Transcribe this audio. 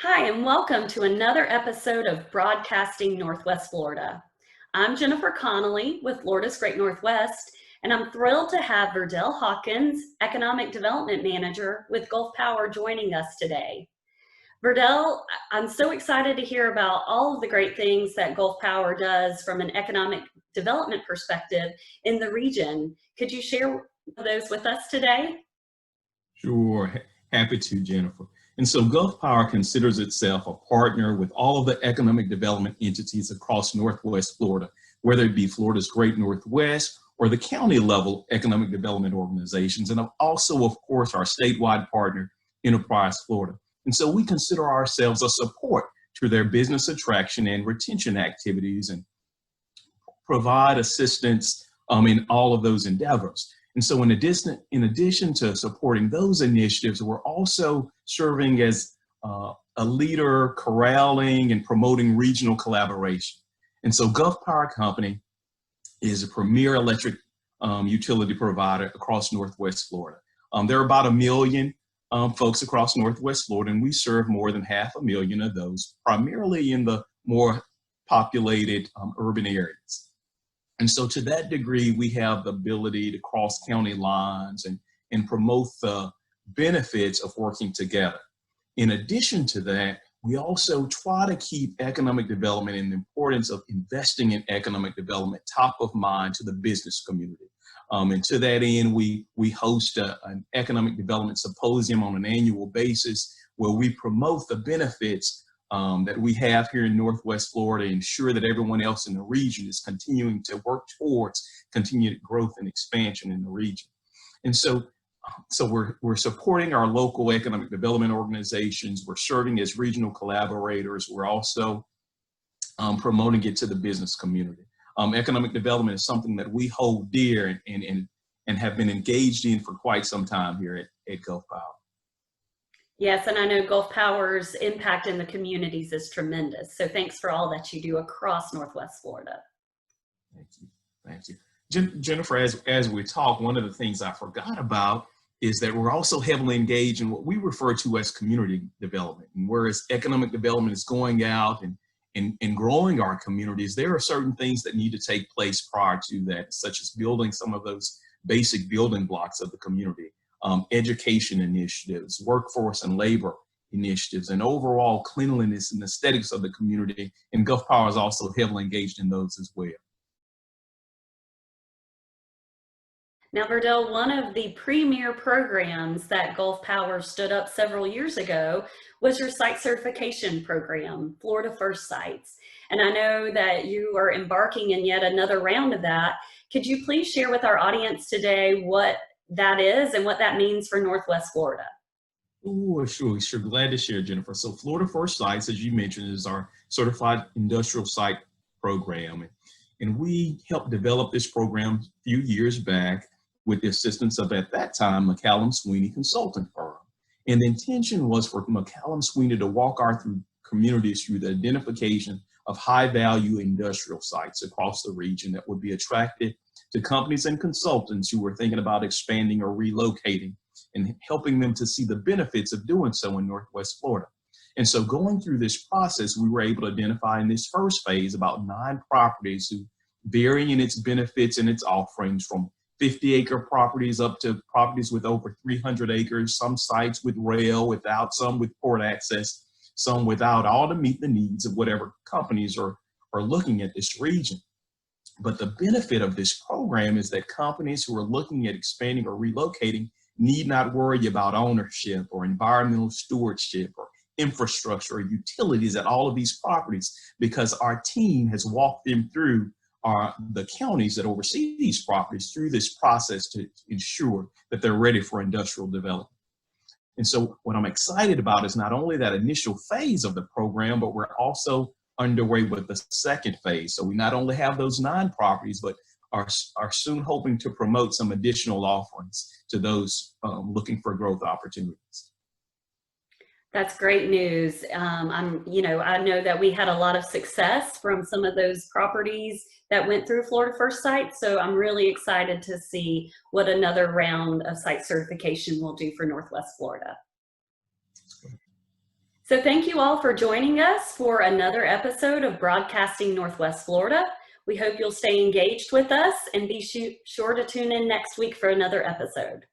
Hi, and welcome to another episode of Broadcasting Northwest Florida. I'm Jennifer Connolly with Florida's Great Northwest, and I'm thrilled to have Verdell Hawkins, Economic Development Manager with Gulf Power, joining us today. Verdell, I'm so excited to hear about all of the great things that Gulf Power does from an economic development perspective in the region. Could you share those with us today? Sure, happy to, Jennifer. And so Gulf Power considers itself a partner with all of the economic development entities across Northwest Florida, whether it be Florida's Great Northwest or the county level economic development organizations, and also, of course, our statewide partner, Enterprise Florida. And so we consider ourselves a support to their business attraction and retention activities and provide assistance in all of those endeavors. And so in addition to supporting those initiatives, we're also serving as a leader, corralling and promoting regional collaboration. And so Gulf Power Company is a premier electric utility provider across Northwest Florida. There are about 1 million folks across Northwest Florida, and we serve more than 500,000 of those, primarily in the more populated urban areas. And so to that degree, we have the ability to cross county lines and promote the benefits of working together. In addition to that, we also try to keep economic development and the importance of investing in economic development top of mind to the business community. And to that end, we host an economic development symposium on an annual basis where we promote the benefits that we have here in Northwest Florida, ensure that everyone else in the region is continuing to work towards continued growth and expansion in the region. And so we're supporting our local economic development organizations. We're serving as regional collaborators. We're also promoting it to the business community. Economic development is something that we hold dear and have been engaged in for quite some time here at Gulf Power. Yes, and I know Gulf Power's impact in the communities is tremendous. So thanks for all that you do across Northwest Florida. Thank you. Thank you. Jennifer, as we talk, one of the things I forgot about is that we're also heavily engaged in what we refer to as community development. And whereas economic development is going out and growing our communities, there are certain things that need to take place prior to that, such as building some of those basic building blocks of the community. Education initiatives, workforce and labor initiatives, and overall cleanliness and aesthetics of the community. And Gulf Power is also heavily engaged in those as well. Now, Verdell, one of the premier programs that Gulf Power stood up several years ago was your site certification program, Florida First Sites. And I know that you are embarking in yet another round of that. Could you please share with our audience today what that is and what that means for Northwest Florida? Oh, sure. Glad to share, Jennifer. So Florida First Sites, as you mentioned, is our certified industrial site program. And we helped develop this program a few years back with the assistance of, at that time, McCallum Sweeney Consulting Firm. And the intention was for McCallum Sweeney to walk our communities through the identification of high-value industrial sites across the region that would be attractive to companies and consultants who were thinking about expanding or relocating, and helping them to see the benefits of doing so in Northwest Florida. And so going through this process, we were able to identify in this first phase about 9 properties who vary in its benefits and its offerings, from 50-acre properties up to properties with over 300 acres, some sites with rail, without, some with port access, some without, all to meet the needs of whatever companies are looking at this region. But the benefit of this program is that companies who are looking at expanding or relocating need not worry about ownership or environmental stewardship or infrastructure or utilities at all of these properties, because our team has walked them through the counties that oversee these properties through this process to ensure that they're ready for industrial development. And so what I'm excited about is not only that initial phase of the program, but we're also underway with the second phase. So we not only have those 9 properties, but are soon hoping to promote some additional offerings to those looking for growth opportunities. That's great news. I know that we had a lot of success from some of those properties that went through Florida First Site. So I'm really excited to see what another round of site certification will do for Northwest Florida. So thank you all for joining us for another episode of Broadcasting Northwest Florida. We hope you'll stay engaged with us and be sure to tune in next week for another episode.